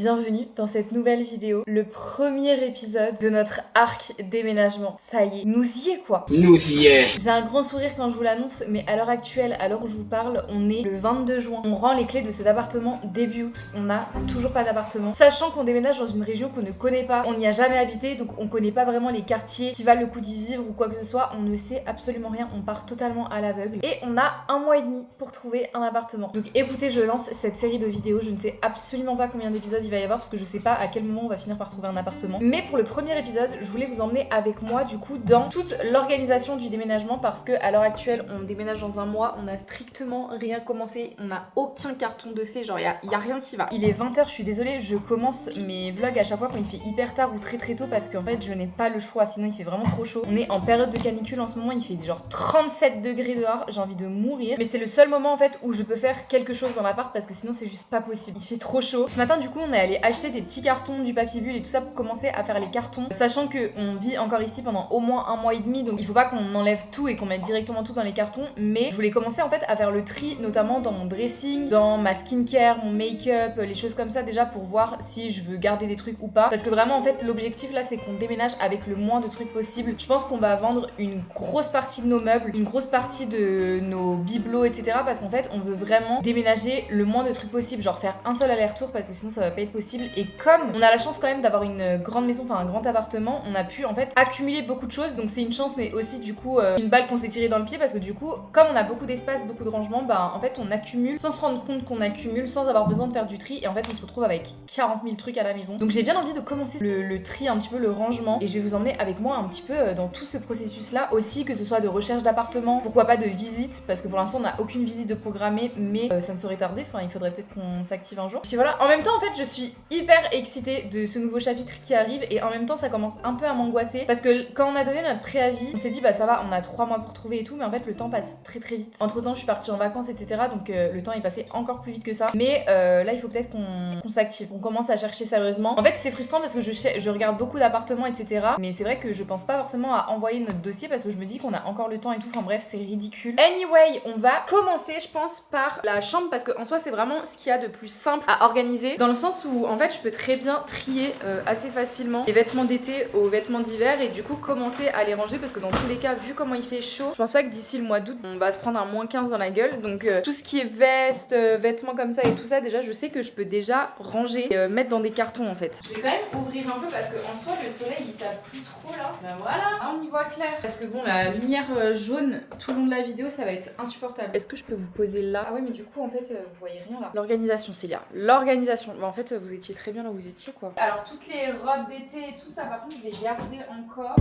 bienvenue dans cette nouvelle vidéo, le premier épisode de notre arc déménagement. Ça y est, nous y est quoi. Nous y est. J'ai un grand sourire quand je vous l'annonce, mais à l'heure actuelle, à l'heure où je vous parle, on est le 22 juin. On rend les clés de cet appartement début août. On n'a toujours pas d'appartement. Sachant qu'on déménage dans une région qu'on ne connaît pas, on n'y a jamais habité, donc on connaît pas vraiment les quartiers qui valent le coup d'y vivre ou quoi que ce soit. On ne sait absolument rien, on part totalement à l'aveugle. Et on a 1 mois et demi pour trouver un appartement. Donc écoutez, je lance cette série de vidéos. Je ne sais absolument pas combien d'épisodes il va y avoir parce que je sais pas à quel moment on va finir par trouver un appartement. Mais pour le premier épisode, je voulais vous emmener avec moi du coup dans toute l'organisation du déménagement parce que à l'heure actuelle, on déménage dans 1 mois, on n'a strictement rien commencé, on n'a aucun carton de fait, genre y a rien qui va. Il est 20h, je suis désolée, je commence mes vlogs à chaque fois quand il fait hyper tard ou très tôt parce qu'en fait je n'ai pas le choix, sinon il fait vraiment trop chaud. On est en période de canicule en ce moment, il fait genre 37 degrés dehors, j'ai envie de mourir. Mais c'est le seul moment en fait où je peux faire quelque chose dans l'appart parce que sinon c'est juste pas possible. Il fait trop chaud. Ce matin du coup on est allé acheter des petits cartons, du papier bulle et tout ça pour commencer à faire les cartons. Sachant que on vit encore ici pendant au moins 1 mois et demi, donc il faut pas qu'on enlève tout et qu'on mette directement tout dans les cartons. Mais je voulais commencer en fait à faire le tri, notamment dans mon dressing, dans ma skincare, mon make-up, les choses comme ça déjà pour voir si je veux garder des trucs ou pas. Parce que vraiment en fait l'objectif là c'est qu'on déménage avec le moins de trucs possible. Je pense qu'on va vendre une grosse partie de nos meubles, une grosse partie de nos bibelots, etc. Parce qu'en fait on veut vraiment déménager le moins de trucs possible, genre faire un seul aller-retour parce que sinon ça va pas être possible. Et comme on a la chance quand même d'avoir une grande maison, enfin un grand appartement, on a pu en fait accumuler beaucoup de choses. Donc c'est une chance mais aussi du coup une balle qu'on s'est tirée dans le pied parce que du coup comme on a beaucoup d'espace, beaucoup de rangement, bah en fait on accumule sans se rendre compte qu'on accumule, sans avoir besoin de faire du tri et en fait on se retrouve avec 40 000 trucs à la maison. Donc j'ai bien envie de commencer le tri, un petit peu le rangement, et je vais vous emmener avec moi un petit peu dans tout ce processus là aussi, que ce soit de recherche d'appartement, pourquoi pas de visite, parce que pour l'instant on n'a aucune visite de programmée, mais ça ne saurait tarder, enfin il faudrait peut-être qu'on s'active un jour. Puis voilà, en même temps en fait je suis hyper excitée de ce nouveau chapitre qui arrive et en même temps ça commence un peu à m'angoisser parce que quand on a donné notre préavis, on s'est dit bah ça va, on a 3 mois pour trouver et tout, mais en fait le temps passe très très vite. Entre temps je suis partie en vacances etc, donc le temps est passé encore plus vite que ça, mais là il faut peut-être qu'on s'active, on commence à chercher sérieusement. En fait c'est frustrant parce que je regarde beaucoup d'appartements etc, mais c'est vrai que je pense pas forcément à envoyer notre dossier parce que je me dis qu'on a encore le temps et tout, enfin bref c'est ridicule. Anyway, on va commencer je pense par la chambre parce qu'en soi c'est vraiment ce qu'il y a de plus simple à organiser, dans le sens où en fait je peux très bien trier assez facilement les vêtements d'été aux vêtements d'hiver et du coup commencer à les ranger parce que dans tous les cas vu comment il fait chaud, je pense pas que d'ici le mois d'août on va se prendre un -15 dans la gueule, donc tout ce qui est veste, vêtements comme ça et tout ça, déjà je sais que je peux déjà ranger et mettre dans des cartons en fait. Je vais quand même ouvrir un peu parce que en soi le soleil il tape plus trop là. Bah voilà, là, on y voit clair. Parce que bon la lumière jaune tout le long de la vidéo ça va être insupportable. Est-ce que je peux vous poser là? Ah ouais mais du coup en fait vous voyez rien là. L'organisation Célia, l'organisation. Bah en fait vous étiez très bien là où vous étiez quoi. Alors toutes les robes d'été et tout ça par contre je vais garder encore.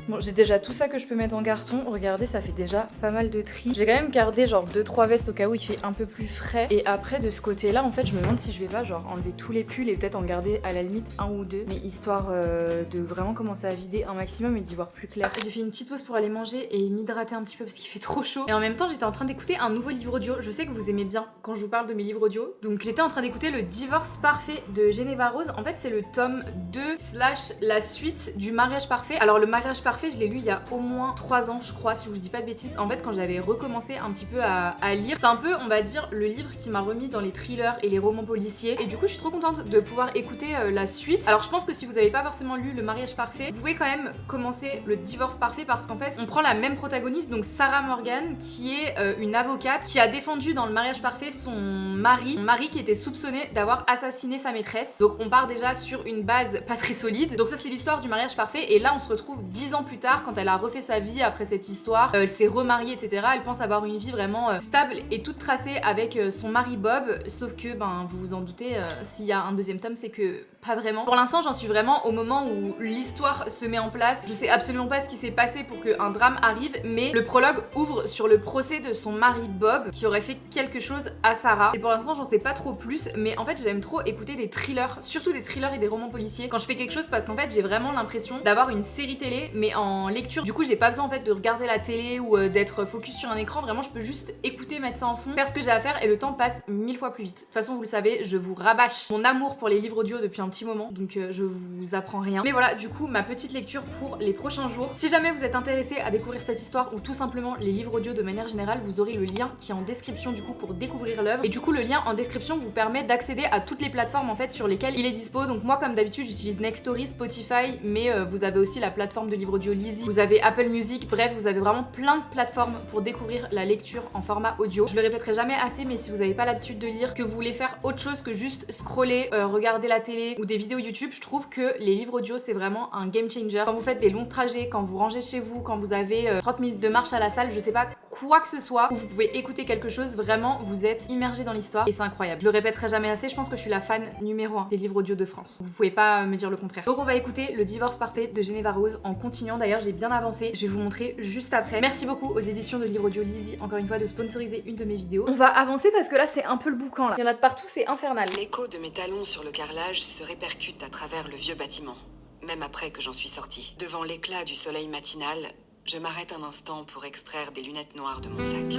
Bon, j'ai déjà tout ça que je peux mettre en carton. Regardez, ça fait déjà pas mal de tri. J'ai quand même gardé genre 2-3 vestes au cas où il fait un peu plus frais. Et après, de ce côté-là, en fait, je me demande si je vais pas genre enlever tous les pulls et peut-être en garder à la limite 1 ou 2. Mais histoire de vraiment commencer à vider un maximum et d'y voir plus clair. J'ai fait une petite pause pour aller manger et m'hydrater un petit peu parce qu'il fait trop chaud. Et en même temps, j'étais en train d'écouter un nouveau livre audio. Je sais que vous aimez bien quand je vous parle de mes livres audio. Donc j'étais en train d'écouter Le Divorce Parfait de Geneva Rose. En fait, c'est le tome 2 / la suite du Mariage Parfait. Alors le Mariage Parfait, je l'ai lu il y a au moins 3 ans je crois, si je vous dis pas de bêtises. En fait quand j'avais recommencé un petit peu à lire, c'est un peu on va dire le livre qui m'a remis dans les thrillers et les romans policiers, et du coup je suis trop contente de pouvoir écouter la suite. Alors je pense que si vous avez pas forcément lu Le Mariage Parfait, vous pouvez quand même commencer Le Divorce Parfait parce qu'en fait on prend la même protagoniste, donc Sarah Morgan, qui est une avocate qui a défendu dans Le Mariage Parfait son mari qui était soupçonné d'avoir assassiné sa maîtresse. Donc on part déjà sur une base pas très solide. Donc ça c'est l'histoire du Mariage Parfait, et là on se retrouve 10 ans plus tard quand elle a refait sa vie après cette histoire, elle s'est remariée etc. Elle pense avoir une vie vraiment stable et toute tracée avec son mari Bob, sauf que ben vous vous en doutez, s'il y a un 2e tome c'est que pas vraiment. Pour l'instant j'en suis vraiment au moment où l'histoire se met en place. Je sais absolument pas ce qui s'est passé pour qu'un drame arrive, mais le prologue ouvre sur le procès de son mari Bob qui aurait fait quelque chose à Sarah, et pour l'instant j'en sais pas trop plus, mais en fait j'aime trop écouter des thrillers, surtout des thrillers et des romans policiers quand je fais quelque chose, parce qu'en fait j'ai vraiment l'impression d'avoir une série télé mais en en lecture. Du coup j'ai pas besoin en fait de regarder la télé ou d'être focus sur un écran. Vraiment je peux juste écouter, mettre ça en fond, faire ce que j'ai à faire et le temps passe 1000 fois plus vite. De toute façon vous le savez, je vous rabâche mon amour pour les livres audio depuis un petit moment, donc je vous apprends rien. Mais voilà, du coup ma petite lecture pour les prochains jours. Si jamais vous êtes intéressé à découvrir cette histoire ou tout simplement les livres audio de manière générale, vous aurez le lien qui est en description du coup pour découvrir l'œuvre. Et du coup le lien en description vous permet d'accéder à toutes les plateformes en fait sur lesquelles il est dispo. Donc moi comme d'habitude j'utilise Nextory, Spotify, mais vous avez aussi la plateforme de livres audio Lizzy, vous avez Apple Music, bref vous avez vraiment plein de plateformes pour découvrir la lecture en format audio. Je le répéterai jamais assez, mais si vous n'avez pas l'habitude de lire, que vous voulez faire autre chose que juste scroller, regarder la télé ou des vidéos YouTube, je trouve que les livres audio c'est vraiment un game changer. Quand vous faites des longs trajets, quand vous rangez chez vous, quand vous avez 30 minutes de marche à la salle, je sais pas, quoi que ce soit, où vous pouvez écouter quelque chose, vraiment vous êtes immergé dans l'histoire et c'est incroyable. Je le répéterai jamais assez, je pense que je suis la fan numéro 1 des livres audio de France. Vous pouvez pas me dire le contraire. Donc on va écouter Le Divorce Parfait de Geneva Rose en continuant. D'ailleurs j'ai bien avancé, je vais vous montrer juste après. Merci beaucoup aux éditions de livres audio Lizzy encore une fois de sponsoriser une de mes vidéos. On va avancer parce que là c'est un peu le boucan là. Il y en a de partout, c'est infernal. L'écho de mes talons sur le carrelage se répercute à travers le vieux bâtiment, même après que j'en suis sortie. Devant l'éclat du soleil matinal, je m'arrête un instant pour extraire des lunettes noires de mon sac. Tu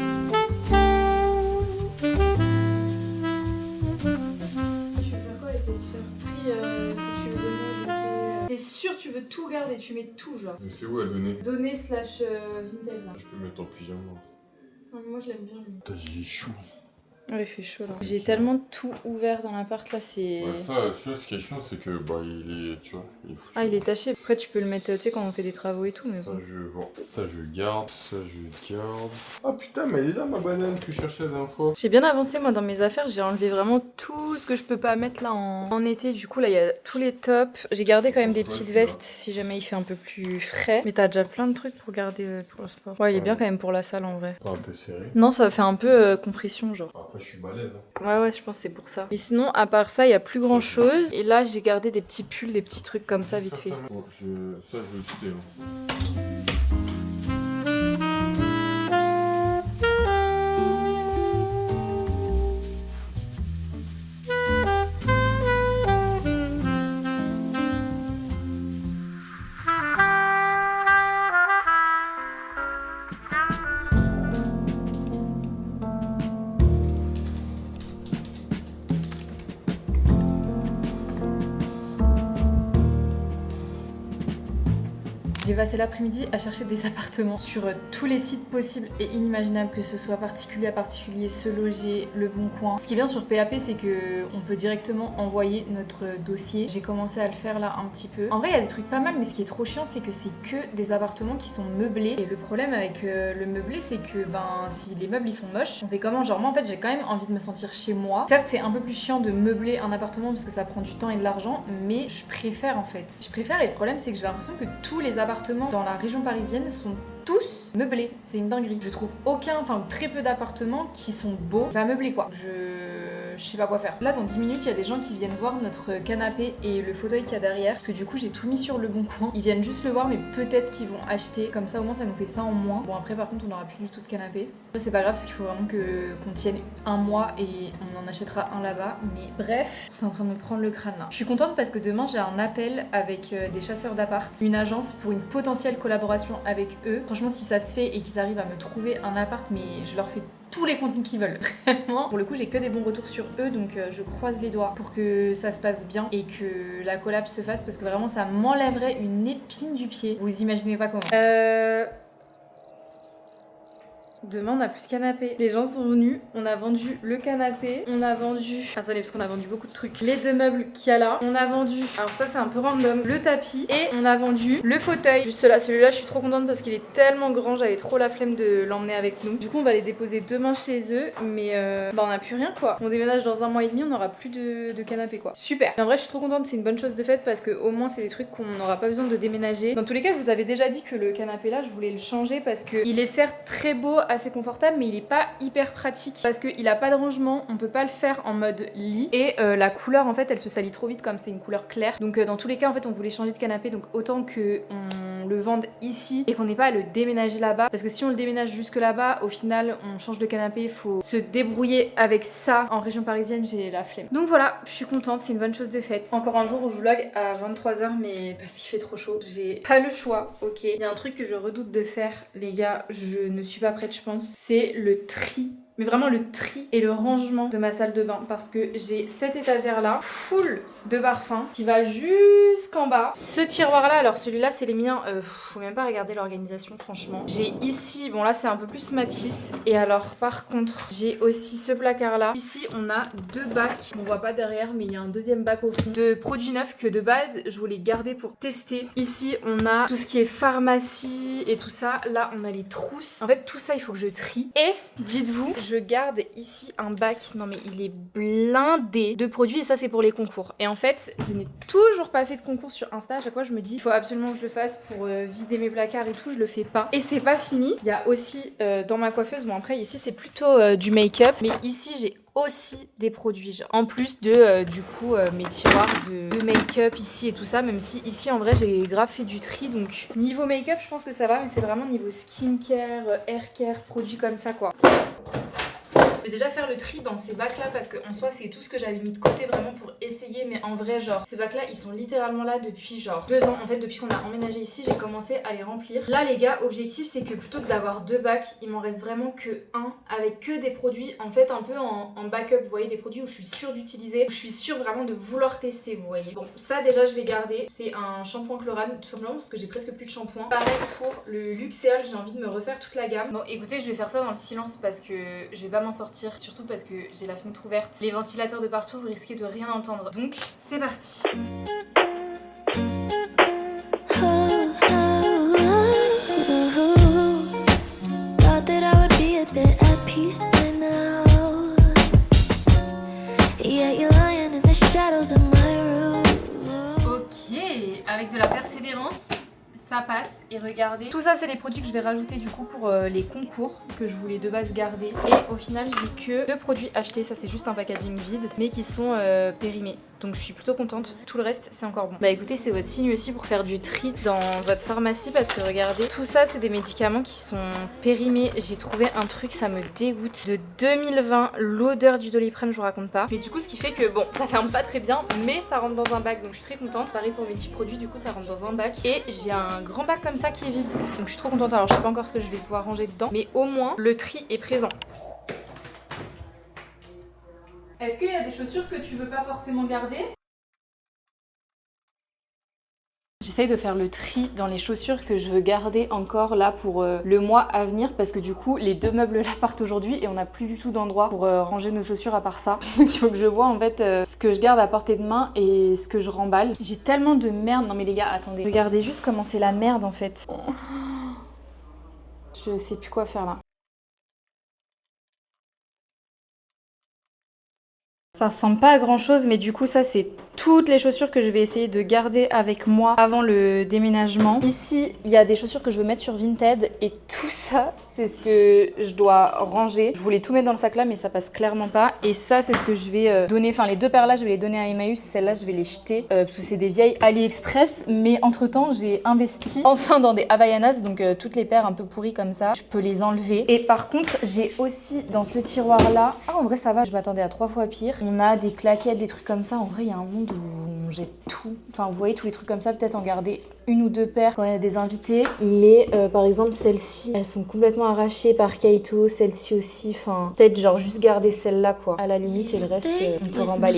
veux faire quoi avec tes surpris que tu veux donner, T'es sûr tu veux tout garder, tu mets tout genre. Mais c'est où à donner? Donner slash vintage là. Je peux mettre en pyjama. Non, mais moi je l'aime bien lui. Putain, j'ai chaud. Ouais, il fait chaud là. J'ai tellement tout ouvert dans l'appart là, c'est. Ouais, ça, ce qui est chiant, c'est que bah il est, tu vois, il est foutu. Ah, il est taché. Après, tu peux le mettre, tu sais, quand on fait des travaux et tout, mais Ça bon. je vends, ça je garde, ça je garde. Ah putain, mais elle est là ma banane que je cherchais la dernière fois. J'ai bien avancé moi dans mes affaires, j'ai enlevé vraiment tout ce que je peux pas mettre là en été. Du coup, là, il y a tous les tops. J'ai gardé quand même des petites vestes si jamais il fait un peu plus frais. Mais t'as déjà plein de trucs pour garder pour le sport. Ouais, il est bien quand même pour la salle en vrai. Un peu serré. Non, ça fait un peu compression, genre. Après, je suis balèze. Hein. Ouais, je pense que c'est pour ça. Mais sinon, à part ça, il y a plus grand chose. Et là, j'ai gardé des petits pulls, des petits trucs comme ça, vite fait. Bon, ça, je vais le jeter. Hein. J'ai passé l'après-midi à chercher des appartements sur tous les sites possibles et inimaginables, que ce soit particulier à particulier, Se Loger, Le Bon Coin. Ce qui est bien sur PAP, c'est que on peut directement envoyer notre dossier. J'ai commencé à le faire là un petit peu. En vrai, il y a des trucs pas mal, mais ce qui est trop chiant, c'est que c'est que des appartements qui sont meublés. Et le problème avec le meublé, c'est que si les meubles ils sont moches, on fait comment? Genre moi en fait, j'ai quand même envie de me sentir chez moi. Certes, c'est un peu plus chiant de meubler un appartement parce que ça prend du temps et de l'argent, mais je préfère en fait. Je préfère, et le problème, c'est que j'ai l'impression que tous les appartements dans la région parisienne sont tous meublés. C'est une dinguerie. Je trouve très peu d'appartements qui sont beaux, pas meublés quoi. Je sais pas quoi faire. Là, dans 10 minutes, il y a des gens qui viennent voir notre canapé et le fauteuil qu'il y a derrière. Parce que du coup, j'ai tout mis sur Le Bon Coin. Ils viennent juste le voir, mais peut-être qu'ils vont acheter. Comme ça, au moins, ça nous fait ça en moins. Bon, après, par contre, on n'aura plus du tout de canapé. Après, c'est pas grave parce qu'il faut vraiment qu'on tienne un mois et on en achètera un là-bas. Mais bref, c'est en train de me prendre le crâne là. Je suis contente parce que demain, j'ai un appel avec des chasseurs d'appart, une agence pour une potentielle collaboration avec eux. Franchement, si ça se fait et qu'ils arrivent à me trouver un appart, mais je leur fais tous les contenus qu'ils veulent, vraiment. Pour le coup, j'ai que des bons retours sur eux, donc je croise les doigts pour que ça se passe bien et que la collab se fasse, parce que vraiment, ça m'enlèverait une épine du pied. Vous imaginez pas comment. Demain, on n'a plus de canapé. Les gens sont venus, on a vendu le canapé, on a vendu... Attendez, parce qu'on a vendu beaucoup de trucs. Les 2 meubles qu'il y a là. On a vendu... Alors ça, c'est un peu random. Le tapis. Et on a vendu le fauteuil. Juste là, celui-là, je suis trop contente parce qu'il est tellement grand. J'avais trop la flemme de l'emmener avec nous. Du coup, on va les déposer demain chez eux. Mais on n'a plus rien, quoi. On déménage dans 1 mois et demi, on n'aura plus de canapé, quoi. Super. Mais en vrai, je suis trop contente. C'est une bonne chose de fait parce que au moins, c'est des trucs qu'on n'aura pas besoin de déménager. Dans tous les cas, je vous avais déjà dit que le canapé là, je voulais le changer parce que il est certes très beau, assez confortable, mais il est pas hyper pratique parce qu'il a pas de rangement, on peut pas le faire en mode lit et la couleur en fait elle se salit trop vite comme c'est une couleur claire. Donc dans tous les cas en fait on voulait changer de canapé, donc autant que on le vende ici et qu'on n'ait pas à le déménager là-bas. Parce que si on le déménage jusque là-bas, au final, on change de canapé, il faut se débrouiller avec ça. En région parisienne, j'ai la flemme. Donc voilà, je suis contente, c'est une bonne chose de faite. Encore un jour où je vlog à 23h, mais parce qu'il fait trop chaud, j'ai pas le choix, ok. Il y a un truc que je redoute de faire, les gars, je ne suis pas prête, je pense, c'est le tri. Mais vraiment le tri et le rangement de ma salle de bain parce que j'ai cette étagère là full de parfums qui va jusqu'en bas. Ce tiroir là, alors celui-là c'est les miens, faut même pas regarder l'organisation franchement. J'ai ici, bon là c'est un peu plus Matisse et alors par contre j'ai aussi ce placard là. Ici on a deux bacs, on voit pas derrière mais il y a un deuxième bac au fond de produits neufs que de base je voulais garder pour tester. Ici on a tout ce qui est pharmacie et tout ça. Là on a les trousses. En fait tout ça il faut que je trie et dites-vous je garde ici un bac, non mais il est blindé de produits et ça c'est pour les concours. Et en fait, je n'ai toujours pas fait de concours sur Insta. À chaque fois, je me dis, il faut absolument que je le fasse pour vider mes placards et tout. Je le fais pas. Et c'est pas fini. Il y a aussi dans ma coiffeuse, bon après ici c'est plutôt du make-up, mais ici j'ai aussi des produits genre. En plus de du coup mes tiroirs de make-up ici et tout ça, même si ici en vrai j'ai grave fait du tri. Donc niveau make-up, je pense que ça va, mais c'est vraiment niveau skincare, haircare, produits comme ça quoi. Je vais déjà faire le tri dans ces bacs là parce que en soi c'est tout ce que j'avais mis de côté vraiment pour essayer, mais en vrai genre ces bacs là ils sont littéralement là depuis genre 2 ans. En fait depuis qu'on a emménagé ici j'ai commencé à les remplir. Là les gars, objectif c'est que plutôt que d'avoir 2 bacs, il m'en reste vraiment que un avec que des produits en fait un peu en backup, vous voyez, des produits où je suis sûre d'utiliser, où je suis sûre vraiment de vouloir tester, vous voyez. Bon ça déjà je vais garder, c'est un shampoing Chlorane tout simplement parce que j'ai presque plus de shampoing. Pareil pour le Luxéol, j'ai envie de me refaire toute la gamme. Bon écoutez, je vais faire ça dans le silence parce que je vais pas m'en sortir, surtout parce que j'ai la fenêtre ouverte, les ventilateurs de partout, vous risquez de rien entendre. Donc c'est parti. Ok, avec de la persévérance ça passe. Et regardez, tout ça c'est les produits que je vais rajouter du coup pour les concours que je voulais de base garder. Et au final j'ai que 2 produits achetés, ça c'est juste un packaging vide mais qui sont périmés. Donc je suis plutôt contente, tout le reste c'est encore bon. Bah écoutez, c'est votre signe aussi pour faire du tri dans votre pharmacie parce que regardez, tout ça c'est des médicaments qui sont périmés. J'ai trouvé un truc, ça me dégoûte, de 2020, l'odeur du Doliprane, je vous raconte pas. Mais du coup ce qui fait que bon, ça ferme pas très bien mais ça rentre dans un bac, donc je suis très contente. Pareil pour mes petits produits, du coup ça rentre dans un bac. Et j'ai un grand bac comme ça qui est vide, donc je suis trop contente. Alors je sais pas encore ce que je vais pouvoir ranger dedans, mais au moins le tri est présent. Est-ce qu'il y a des chaussures que tu veux pas forcément garder? J'essaye de faire le tri dans les chaussures que je veux garder encore là pour le mois à venir parce que du coup les 2 meubles là partent aujourd'hui et on n'a plus du tout d'endroit pour ranger nos chaussures à part ça. Donc il faut que je vois en fait ce que je garde à portée de main et ce que je remballe. J'ai tellement de merde. Non mais les gars, attendez. Regardez juste comment c'est la merde en fait. Je sais plus quoi faire là. Ça ressemble pas à grand chose, mais du coup ça c'est toutes les chaussures que je vais essayer de garder avec moi avant le déménagement. Ici il y a des chaussures que je veux mettre sur Vinted et tout ça c'est ce que je dois ranger. Je voulais tout mettre dans le sac là mais ça passe clairement pas. Et ça c'est ce que je vais donner, enfin les 2 paires là je vais les donner à Emmaüs, celles-là je vais les jeter parce que c'est des vieilles AliExpress. Mais entre temps j'ai investi enfin dans des Havaianas, donc toutes les paires un peu pourries comme ça, je peux les enlever. Et par contre j'ai aussi dans ce tiroir là, ah en vrai ça va, je m'attendais à 3 fois pire. On a des claquettes, des trucs comme ça. En vrai il y a un monde où on jette tout. Enfin vous voyez tous les trucs comme ça, peut-être en garder 1 ou 2 paires quand il y a des invités. Mais par exemple celles-ci, elles sont complètement arrachées par Kaito, celles-ci aussi. Enfin peut-être genre juste garder celle-là quoi. À la limite et le reste on peut remballer.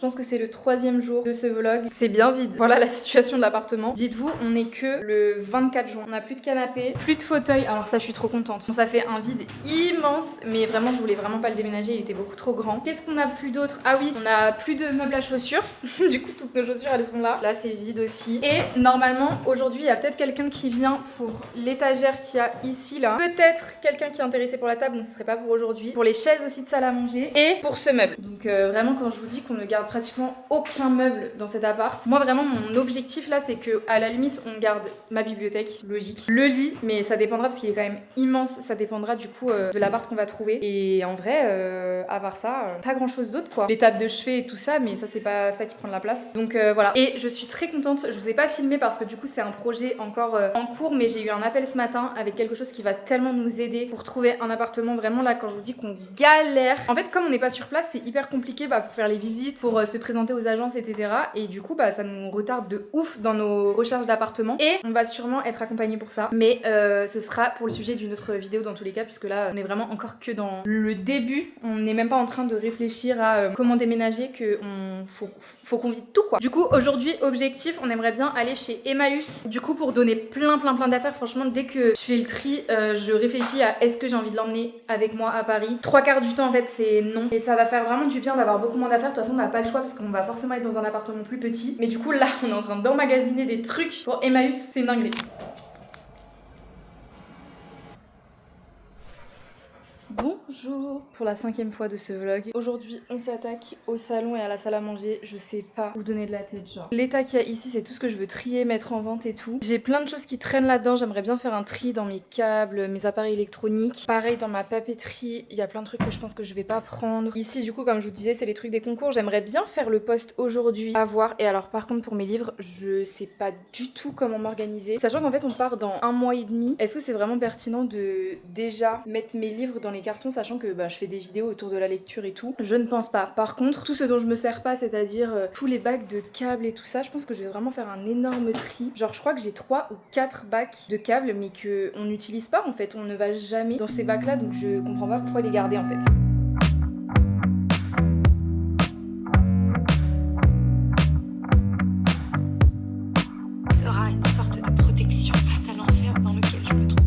pense que c'est le 3e jour de ce vlog. C'est bien vide. Voilà la situation de l'appartement. Dites-vous, on est que le 24 juin. On n'a plus de canapé, plus de fauteuil. Alors ça, je suis trop contente. Bon, ça fait un vide immense, mais vraiment, je voulais vraiment pas le déménager. Il était beaucoup trop grand. Qu'est-ce qu'on a plus d'autre? Ah oui, on a plus de meubles à chaussures. Du coup, toutes nos chaussures, elles sont là. Là, c'est vide aussi. Et normalement, aujourd'hui, il y a peut-être quelqu'un qui vient pour l'étagère qu'il y a ici, là. Peut-être quelqu'un qui est intéressé pour la table, donc ce serait pas pour aujourd'hui. Pour les chaises aussi de salle à manger. Et pour ce meuble. Donc vraiment, quand je vous dis qu'on ne garde pratiquement aucun meuble dans cet appart, moi vraiment, mon objectif là, c'est que à la limite, on garde ma bibliothèque, logique. Le lit, mais ça dépendra parce qu'il est quand même immense. Ça dépendra du coup de l'appart qu'on va trouver. Et en vrai, à part ça, pas grand chose d'autre quoi. Les tables de chevet et tout ça, mais ça, c'est pas ça qui prend de la place. Donc voilà. Et je suis très contente. Je vous ai pas filmé parce que du coup, c'est un projet encore en cours, mais j'ai eu un appel ce matin avec quelque chose qui va tellement nous aider pour trouver un appartement. Vraiment là, quand je vous dis qu'on galère. En fait, comme on n'est pas sur place, c'est hyper compliqué pour faire les visites, pour se présenter aux agences, etc. Et du coup, ça nous retarde de ouf dans nos recherches d'appartements. Et on va sûrement être accompagné pour ça. Mais ce sera pour le sujet d'une autre vidéo dans tous les cas, puisque là, on est vraiment encore que dans le début. On n'est même pas en train de réfléchir à comment déménager, faut qu'on vide tout quoi. Du coup, aujourd'hui, objectif, on aimerait bien aller chez Emmaüs. Du coup, pour donner plein d'affaires, franchement, dès que je fais le tri, je réfléchis à est-ce que j'ai envie de l'emmener avec moi à Paris. 3/4 du temps, en fait, c'est non. Et ça va faire vraiment du bien d'avoir beaucoup moins d'affaires. De toute façon, on n'a pas le choix parce qu'on va forcément être dans un appartement plus petit. Mais du coup, là, on est en train d'emmagasiner des trucs pour Emmaüs. C'est une dinguerie. Bonjour pour la 5e fois de ce vlog. Aujourd'hui, on s'attaque au salon et à la salle à manger. Je sais pas où donner de la tête, genre. L'état qu'il y a ici, c'est tout ce que je veux trier, mettre en vente et tout. J'ai plein de choses qui traînent là-dedans. J'aimerais bien faire un tri dans mes câbles, mes appareils électroniques. Pareil, dans ma papeterie, il y a plein de trucs que je pense que je vais pas prendre. Ici, du coup, comme je vous disais, c'est les trucs des concours. J'aimerais bien faire le post aujourd'hui à voir. Et alors, par contre, pour mes livres, je sais pas du tout comment m'organiser. Sachant qu'en fait, on part dans 1 mois et demi. Est-ce que c'est vraiment pertinent de déjà mettre mes livres dans les cartons, sachant que je fais des vidéos autour de la lecture et tout? Je ne pense pas. Par contre, tout ce dont je me sers pas, c'est-à-dire tous les bacs de câbles et tout ça, je pense que je vais vraiment faire un énorme tri. Genre, je crois que j'ai 3 ou 4 bacs de câbles, mais qu'on n'utilise pas en fait. On ne va jamais dans ces bacs là, donc je comprends pas pourquoi les garder en fait. Sera une sorte de protection face à l'enfer dans lequel je me trouve.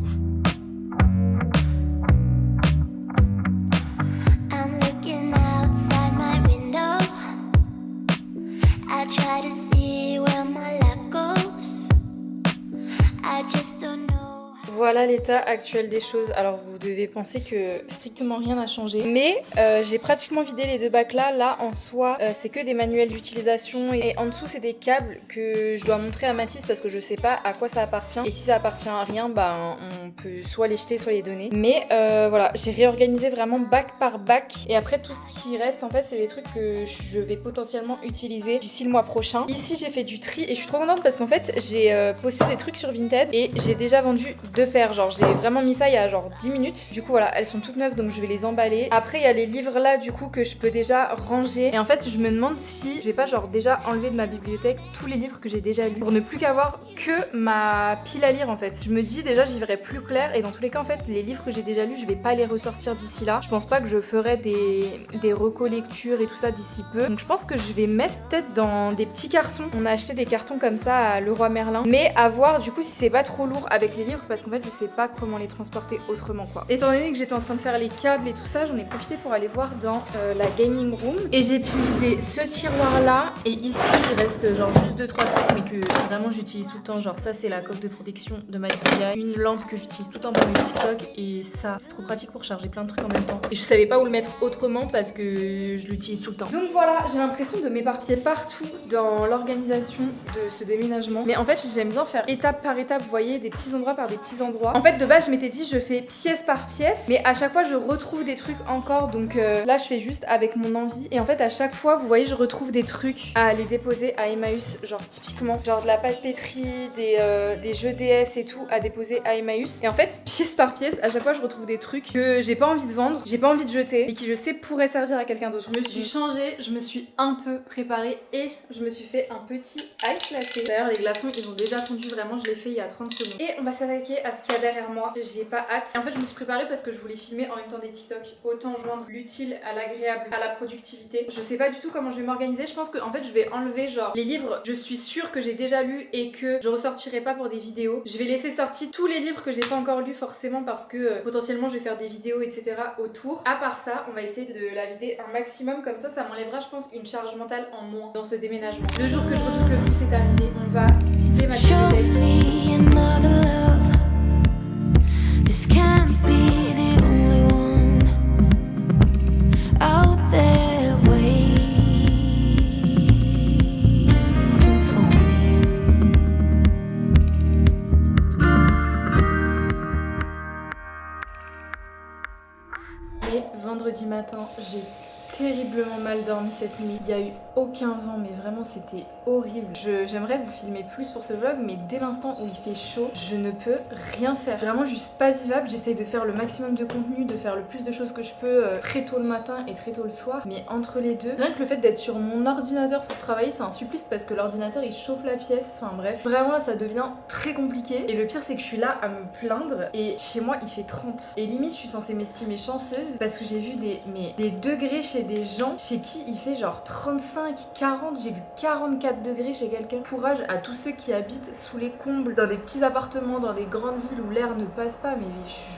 Voilà l'état actuel des choses. Alors vous devez penser que strictement rien n'a changé. Mais j'ai pratiquement vidé les 2 bacs là. Là en soi c'est que des manuels d'utilisation. Et en dessous c'est des câbles que je dois montrer à Mathis parce que je sais pas à quoi ça appartient. Et si ça appartient à rien, on peut soit les jeter, soit les donner. Mais voilà, j'ai réorganisé vraiment bac par bac. Et après tout ce qui reste en fait c'est des trucs que je vais potentiellement utiliser d'ici le mois prochain. Ici j'ai fait du tri et je suis trop contente parce qu'en fait j'ai posté des trucs sur Vinted et j'ai déjà vendu 2 paires. Genre j'ai vraiment mis ça il y a genre 10 minutes. Du coup voilà, elles sont toutes neuves donc je vais les emballer. Après il y a les livres là du coup que je peux déjà ranger. Et en fait je me demande si je vais pas genre déjà enlever de ma bibliothèque tous les livres que j'ai déjà lus pour ne plus qu'avoir que ma pile à lire en fait. Je me dis déjà j'y verrai plus clair et dans tous les cas en fait les livres que j'ai déjà lus je vais pas les ressortir d'ici là. Je pense pas que je ferai des reco-lectures et tout ça d'ici peu. Donc je pense que je vais mettre peut-être dans des petits cartons. On a acheté des cartons comme ça à Leroy Merlin. Mais à voir du coup si c'est pas trop lourd avec les livres parce qu'en fait je sais pas comment les transporter autrement quoi. Étant donné que j'étais en train de faire les câbles et tout ça, j'en ai profité pour aller voir dans la gaming room et j'ai pu vider ce tiroir là et ici il reste genre juste 2-3 trucs mais que vraiment j'utilise tout le temps. Genre ça c'est la coque de protection de ma DJI, une lampe que j'utilise tout le temps pour mes TikTok et ça c'est trop pratique pour charger plein de trucs en même temps. Et je savais pas où le mettre autrement parce que je l'utilise tout le temps. Donc voilà, j'ai l'impression de m'éparpiller partout dans l'organisation de ce déménagement. Mais en fait j'aime bien faire étape par étape, vous voyez, des petits endroits par des petits endroits. En fait de base je m'étais dit je fais pièce par pièce mais à chaque fois je retrouve des trucs encore donc là je fais juste avec mon envie et en fait à chaque fois vous voyez je retrouve des trucs à aller déposer à Emmaüs, genre typiquement genre de la papeterie, des jeux DS et tout à déposer à Emmaüs et en fait pièce par pièce à chaque fois je retrouve des trucs que j'ai pas envie de vendre, j'ai pas envie de jeter et qui je sais pourraient servir à quelqu'un d'autre. Je me suis changée, je me suis un peu préparée et je me suis fait un petit ice latte. D'ailleurs les glaçons ils ont déjà fondu, vraiment je l'ai fait il y a 30 secondes. Et on va s'attaquer à ce qu'il y a derrière moi, j'ai pas hâte. Et en fait je me suis préparée parce que je voulais filmer en même temps des TikTok. Autant joindre l'utile à l'agréable, à la productivité. Je sais pas du tout comment je vais m'organiser. Je pense que en fait je vais enlever genre les livres, je suis sûre que j'ai déjà lu et que je ressortirai pas pour des vidéos. Je vais laisser sortir tous les livres que j'ai pas encore lus forcément parce que potentiellement je vais faire des vidéos etc autour. À part ça, on va essayer de la vider un maximum, comme ça m'enlèvera je pense une charge mentale en moins dans ce déménagement. Le jour que je redoute le plus est arrivé, on va vider ma vendredi matin, j'ai terriblement mal dormi cette nuit. Il y a eu aucun vent, mais vraiment c'était horrible. J'aimerais vous filmer plus pour ce vlog, mais dès l'instant où il fait chaud, je ne peux rien faire. Vraiment juste pas vivable. J'essaye de faire le maximum de contenu, de faire le plus de choses que je peux très tôt le matin et très tôt le soir. Mais entre les deux, rien que le fait d'être sur mon ordinateur pour travailler, c'est un supplice parce que l'ordinateur il chauffe la pièce. Enfin bref, vraiment là ça devient très compliqué. Et le pire c'est que je suis là à me plaindre et chez moi il fait 30. Et limite je suis censée m'estimer chanceuse parce que j'ai vu des degrés chez des gens chez qui il fait genre 35, 40, j'ai vu 44 degrés chez quelqu'un. Courage à tous ceux qui habitent sous les combles, dans des petits appartements, dans des grandes villes où l'air ne passe pas, mais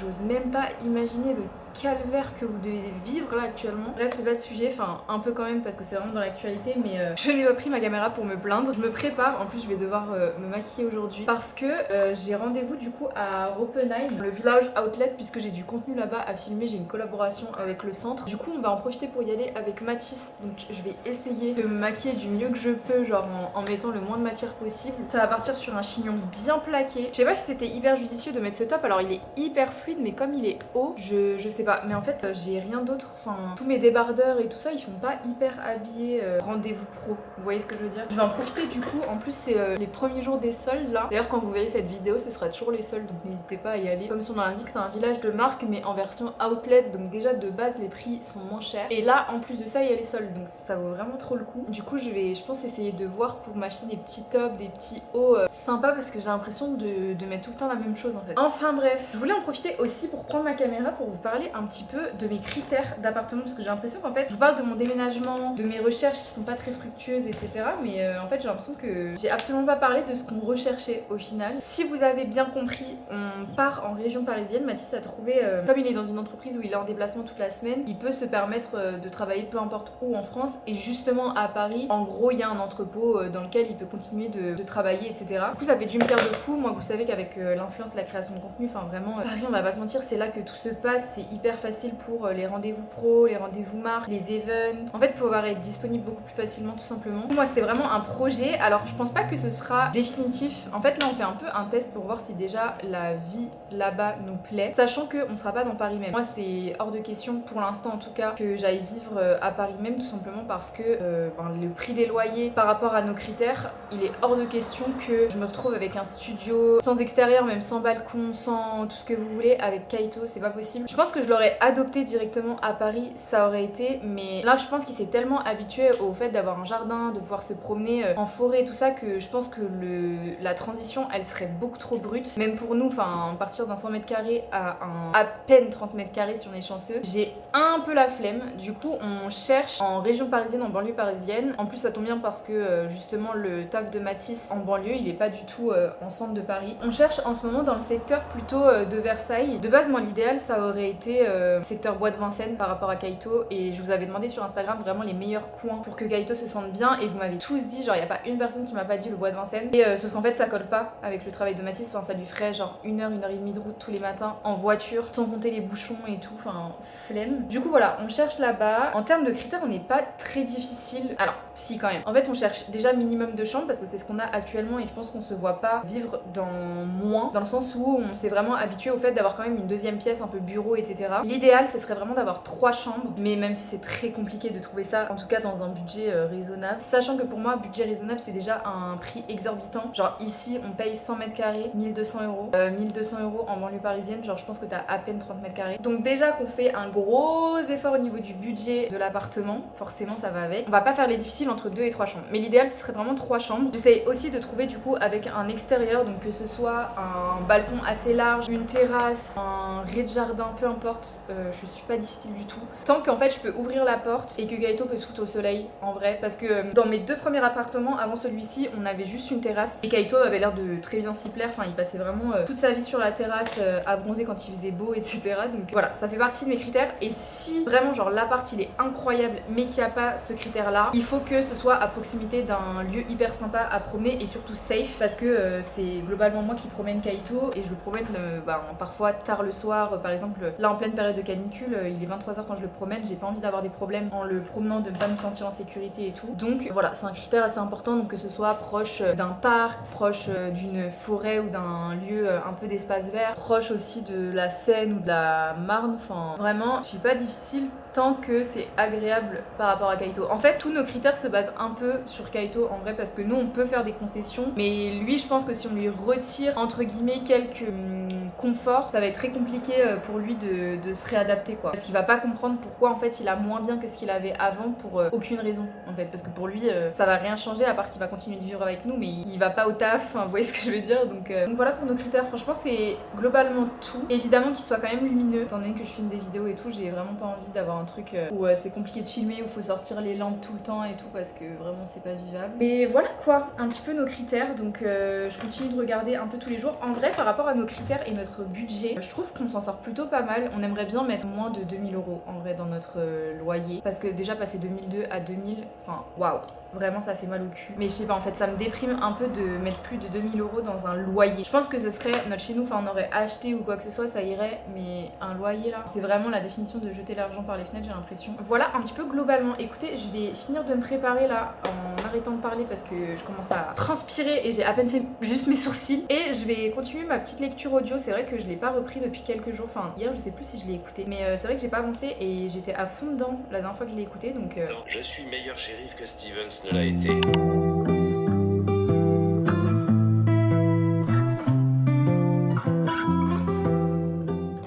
j'ose même pas imaginer le calvaire que vous devez vivre là actuellement. Bref, c'est pas le sujet, enfin un peu quand même parce que c'est vraiment dans l'actualité, mais je n'ai pas pris ma caméra pour me plaindre. Je me prépare, en plus je vais devoir me maquiller aujourd'hui parce que j'ai rendez-vous du coup à Oppenheim, le village outlet, puisque j'ai du contenu là-bas à filmer, j'ai une collaboration avec le centre. Du coup on va en profiter pour y aller avec Mathis, donc je vais essayer de me maquiller du mieux que je peux, genre en mettant le moins de matière possible. Ça va partir sur un chignon bien plaqué. Je sais pas si c'était hyper judicieux de mettre ce top, alors il est hyper fluide, mais comme il est haut, je sais pas, mais en fait j'ai rien d'autre, enfin tous mes débardeurs et tout ça ils font pas hyper habillés rendez-vous pro, vous voyez ce que je veux dire. Je vais en profiter du coup, en plus c'est les premiers jours des soldes là, d'ailleurs quand vous verrez cette vidéo ce sera toujours les soldes, donc n'hésitez pas à y aller. Comme son nom l'indique, c'est un village de marque mais en version outlet, donc déjà de base les prix sont moins chers et là en plus de ça il y a les soldes, donc ça vaut vraiment trop le coup. Du coup je pense essayer de voir pour m'acheter des petits tops, des petits hauts sympas parce que j'ai l'impression de mettre tout le temps la même chose en fait. Enfin bref, je voulais en profiter aussi pour prendre ma caméra pour vous parler un petit peu de mes critères d'appartement parce que j'ai l'impression qu'en fait je vous parle de mon déménagement, de mes recherches qui sont pas très fructueuses etc, mais en fait j'ai l'impression que j'ai absolument pas parlé de ce qu'on recherchait au final. Si vous avez bien compris, on part en région parisienne. Mathis a trouvé, comme il est dans une entreprise où il est en déplacement toute la semaine, il peut se permettre de travailler peu importe où en France, et justement à Paris en gros il y a un entrepôt dans lequel il peut continuer de travailler etc. Du coup ça fait d'une pierre deux coups. Moi vous savez qu'avec l'influence, la création de contenu, enfin vraiment Paris on va pas se mentir, c'est là que tout se passe, c'est hyper facile pour les rendez-vous pro, les rendez-vous marques, les events, en fait pouvoir être disponible beaucoup plus facilement tout simplement. Moi c'était vraiment un projet, alors je pense pas que ce sera définitif, en fait là on fait un peu un test pour voir si déjà la vie là-bas nous plaît, sachant qu'on sera pas dans Paris même. Moi c'est hors de question pour l'instant en tout cas que j'aille vivre à Paris même, tout simplement parce que le prix des loyers par rapport à nos critères, il est hors de question que je me retrouve avec un studio sans extérieur, même sans balcon, sans tout ce que vous voulez, avec Kaito, c'est pas possible. Je pense que je l'aurais adopté directement à Paris, ça aurait été, mais là je pense qu'il s'est tellement habitué au fait d'avoir un jardin, de pouvoir se promener en forêt, tout ça, que je pense que la transition elle serait beaucoup trop brute, même pour nous, enfin partir d'un 100 m² à peine 30 m² si on est chanceux. J'ai un peu la flemme, du coup on cherche en région parisienne, en banlieue parisienne. En plus ça tombe bien parce que justement le taf de Mathis en banlieue il est pas du tout en centre de Paris. On cherche en ce moment dans le secteur plutôt de Versailles. De base moi l'idéal ça aurait été secteur Bois de Vincennes par rapport à Kaito, et je vous avais demandé sur Instagram vraiment les meilleurs coins pour que Kaito se sente bien, et vous m'avez tous dit, genre il y a pas une personne qui m'a pas dit le Bois de Vincennes, et sauf qu'en fait ça colle pas avec le travail de Mathis, enfin ça lui ferait genre 1h et demie de route tous les matins en voiture, sans compter les bouchons et tout, enfin flemme. Du coup voilà, on cherche là-bas. En termes de critères on n'est pas très difficile, alors si quand même. En fait on cherche déjà minimum de chambres parce que c'est ce qu'on a actuellement, et je pense qu'on se voit pas vivre dans moins, dans le sens où on s'est vraiment habitué au fait d'avoir quand même une deuxième pièce un peu bureau etc, L'idéal, ce serait vraiment d'avoir 3 chambres, mais même si c'est très compliqué de trouver ça, en tout cas dans un budget raisonnable. Sachant que pour moi, budget raisonnable, c'est déjà un prix exorbitant. Genre ici, on paye 100 mètres carrés, 1200 euros. 1200 euros en banlieue parisienne, genre je pense que t'as à peine 30 mètres carrés. Donc déjà qu'on fait un gros effort au niveau du budget de l'appartement, forcément ça va avec. On va pas faire les difficiles entre 2 et 3 chambres. Mais l'idéal, ce serait vraiment 3 chambres. J'essaye aussi de trouver du coup avec un extérieur, donc que ce soit un balcon assez large, une terrasse, un rez-de-jardin, peu importe, je suis pas difficile du tout. Tant qu'en fait je peux ouvrir la porte et que Kaito peut se foutre au soleil en vrai, parce que dans mes 2 premiers appartements avant celui-ci, on avait juste une terrasse et Kaito avait l'air de très bien s'y plaire, enfin il passait vraiment toute sa vie sur la terrasse à bronzer quand il faisait beau, etc. Donc voilà, ça fait partie de mes critères. Et si vraiment genre l'appart il est incroyable mais qu'il n'y a pas ce critère là, il faut que ce soit à proximité d'un lieu hyper sympa à promener et surtout safe, parce que c'est globalement moi qui promène Kaito et je le promène parfois tard le soir. Par exemple là en pleine période de canicule, il est 23h quand je le promène, j'ai pas envie d'avoir des problèmes en le promenant, de ne pas me sentir en sécurité et tout. Donc voilà, c'est un critère assez important, donc que ce soit proche d'un parc, proche d'une forêt ou d'un lieu un peu d'espace vert, proche aussi de la Seine ou de la Marne, enfin vraiment je suis pas difficile tant que c'est agréable par rapport à Kaito. En fait, tous nos critères se basent un peu sur Kaito en vrai, parce que nous on peut faire des concessions, mais lui je pense que si on lui retire entre guillemets quelques confort, ça va être très compliqué pour lui de se réadapter quoi. Parce qu'il va pas comprendre pourquoi en fait il a moins bien que ce qu'il avait avant pour aucune raison en fait. Parce que pour lui ça va rien changer à part qu'il va continuer de vivre avec nous, mais il va pas au taf, vous voyez ce que je veux dire. Donc voilà pour nos critères, franchement c'est globalement tout. Évidemment qu'il soit quand même lumineux, étant donné que je filme des vidéos et tout, j'ai vraiment pas envie d'avoir un truc où c'est compliqué de filmer, où faut sortir les lampes tout le temps et tout, parce que vraiment c'est pas vivable. Et voilà quoi, un petit peu nos critères, donc je continue de regarder un peu tous les jours. En vrai par rapport à nos critères et notre budget, je trouve qu'on s'en sort plutôt pas mal. On aimerait bien mettre moins de 2000 euros en vrai dans notre loyer, parce que déjà passer de 1002 à 2000, enfin waouh, vraiment ça fait mal au cul. Mais je sais pas, en fait ça me déprime un peu de mettre plus de 2000 euros dans un loyer. Je pense que ce serait notre chez nous, enfin on aurait acheté ou quoi que ce soit, ça irait, mais un loyer là, c'est vraiment la définition de jeter l'argent par les fenêtres, j'ai l'impression. Voilà un petit peu globalement. Écoutez, je vais finir de me préparer là en arrêtant de parler parce que je commence à transpirer et j'ai à peine fait juste mes sourcils, et je vais continuer ma petite lecture audio. C'est vrai que je l'ai pas repris depuis quelques jours, enfin hier je sais plus si je l'ai écouté, mais c'est vrai que j'ai pas avancé et j'étais à fond dedans la dernière fois que je l'ai écouté, donc Je suis meilleur shérif que Stevens ne l'a été.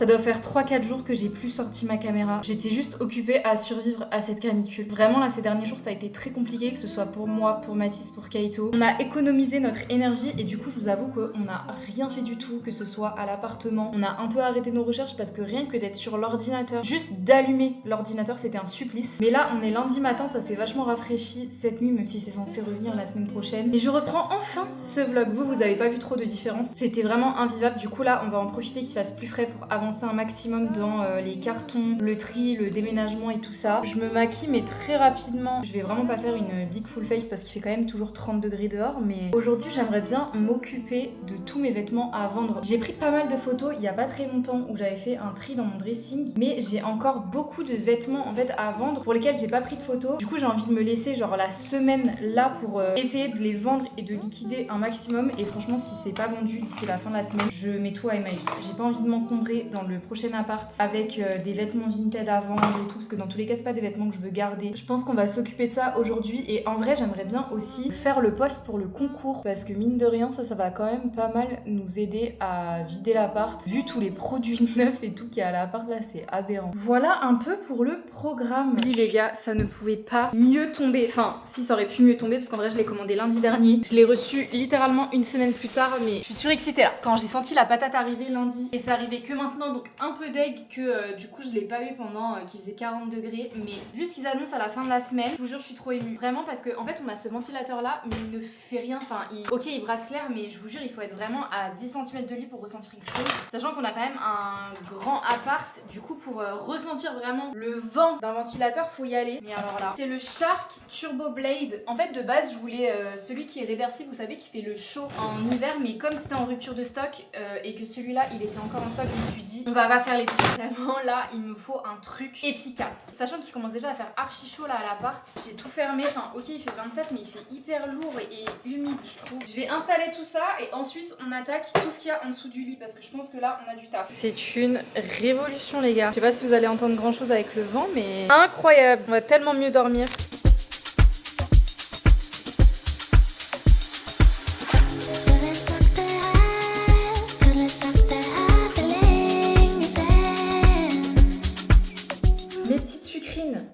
ça doit faire 3-4 jours que j'ai plus sorti ma caméra. J'étais juste occupée à survivre à cette canicule. Vraiment là ces derniers jours ça a été très compliqué, que ce soit pour moi, pour Mathis, pour Kaito. On a économisé notre énergie et du coup je vous avoue qu'on n'a rien fait du tout, que ce soit à l'appartement. On a un peu arrêté nos recherches parce que rien que d'être sur l'ordinateur, juste d'allumer l'ordinateur c'était un supplice. Mais là on est lundi matin, ça s'est vachement rafraîchi cette nuit, même si c'est censé revenir la semaine prochaine. Et je reprends enfin ce vlog. Vous avez pas vu trop de différence, c'était vraiment invivable. Du coup là on va en profiter qu'il fasse plus frais pour avancer un maximum dans les cartons, le tri, le déménagement et tout ça. Je me maquille mais très rapidement. Je vais vraiment pas faire une big full face parce qu'il fait quand même toujours 30 degrés dehors, mais aujourd'hui j'aimerais bien m'occuper de tous mes vêtements à vendre. J'ai pris pas mal de photos il y a pas très longtemps où j'avais fait un tri dans mon dressing, mais j'ai encore beaucoup de vêtements en fait à vendre pour lesquels j'ai pas pris de photos. Du coup j'ai envie de me laisser genre la semaine là pour essayer de les vendre et de liquider un maximum, et franchement si c'est pas vendu d'ici la fin de la semaine, je mets tout à Emmaüs. J'ai pas envie de m'encombrer dans le prochain appart avec des vêtements Vinted à vendre et tout, parce que dans tous les cas c'est pas des vêtements que je veux garder. Je pense qu'on va s'occuper de ça aujourd'hui, et en vrai j'aimerais bien aussi faire le post pour le concours, parce que mine de rien ça va quand même pas mal nous aider à vider l'appart, vu tous les produits neufs et tout qu'il y a à l'appart là, c'est aberrant. Voilà un peu pour le programme. Oui les gars, ça ne pouvait pas mieux tomber, enfin si ça aurait pu mieux tomber, parce qu'en vrai je l'ai commandé lundi dernier, je l'ai reçu littéralement une semaine plus tard, mais je suis surexcitée là. Quand j'ai senti la patate arriver lundi, et ça arrivait que maintenant, donc un peu deg que du coup je l'ai pas eu pendant qu'il faisait 40 degrés, mais vu ce qu'ils annoncent à la fin de la semaine, je vous jure je suis trop émue. Vraiment, parce que en fait on a ce ventilateur là, mais il ne fait rien, enfin ok il brasse l'air, mais je vous jure il faut être vraiment à 10 cm de lui pour ressentir quelque chose, sachant qu'on a quand même un grand appart. Du coup pour ressentir vraiment le vent d'un ventilateur faut y aller. Mais alors là, c'est le Shark Turbo Blade. En fait de base je voulais celui qui est réversible, vous savez, qui fait le chaud en hiver, mais comme c'était en rupture de stock et que celui-là il était encore en stock, je me suis dit dit on va pas faire les trucs. Vraiment là il me faut un truc efficace. Sachant qu'il commence déjà à faire archi chaud là à l'appart. J'ai tout fermé, enfin ok il fait 27 mais il fait hyper lourd et humide je trouve. Je vais installer tout ça et ensuite on attaque tout ce qu'il y a en dessous du lit parce que je pense que là on a du taf. C'est une révolution les gars. Je sais pas si vous allez entendre grand chose avec le vent mais incroyable. On va tellement mieux dormir.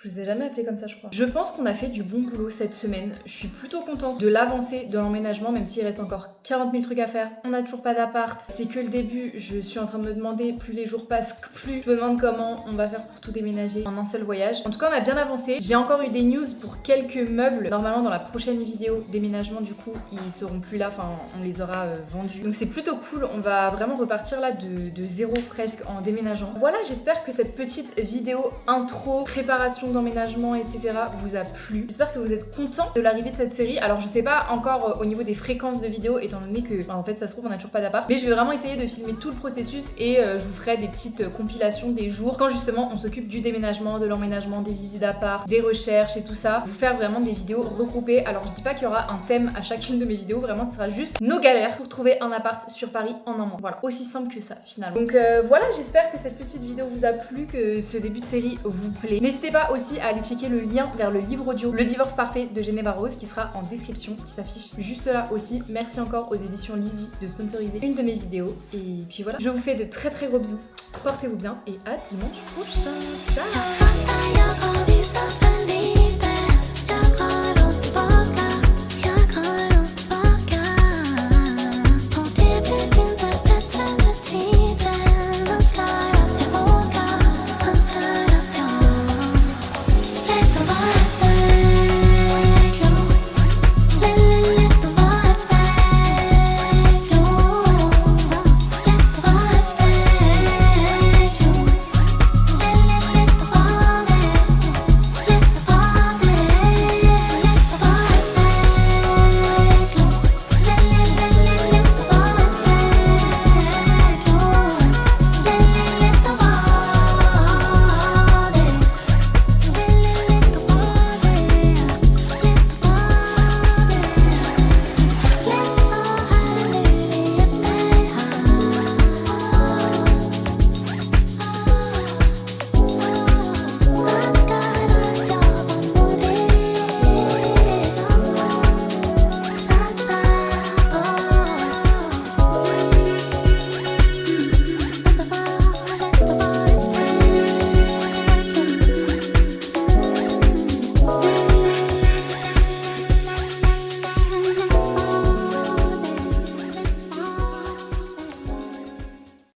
Je vous ai jamais appelé comme ça je crois. Je pense qu'on a fait du bon boulot cette semaine. Je suis plutôt contente de l'avancée de l'emménagement même s'il reste encore 40 000 trucs à faire. On n'a toujours pas d'appart. C'est que le début. Je suis en train de me demander, plus les jours passent, plus je me demande comment on va faire pour tout déménager en un seul voyage. En tout cas on a bien avancé. J'ai encore eu des news pour quelques meubles. Normalement dans la prochaine vidéo déménagement du coup ils seront plus là. Enfin on les aura vendus. Donc c'est plutôt cool. On va vraiment repartir là de zéro presque en déménageant. Voilà j'espère que cette petite vidéo intro, préparation d'emménagement, etc. vous a plu. J'espère que vous êtes contents de l'arrivée de cette série. Alors je sais pas encore au niveau des fréquences de vidéos étant donné que en fait ça se trouve on a toujours pas d'appart. Mais je vais vraiment essayer de filmer tout le processus et je vous ferai des petites compilations des jours quand justement on s'occupe du déménagement, de l'emménagement, des visites d'appart, des recherches et tout ça. Vous faire vraiment des vidéos regroupées. Alors je dis pas qu'il y aura un thème à chacune de mes vidéos. Vraiment ce sera juste nos galères pour trouver un appart sur Paris en un mois. Voilà, aussi simple que ça finalement. Donc voilà, j'espère que cette petite vidéo vous a plu, que ce début de série vous plaît. N'hésitez pas aussi à aller checker le lien vers le livre audio Le divorce parfait de Geneva Rose qui sera en description, qui s'affiche juste là aussi. Merci encore aux éditions Lizzy de sponsoriser une de mes vidéos. Et puis voilà, je vous fais de très très gros bisous. Portez-vous bien et à dimanche prochain. Ciao.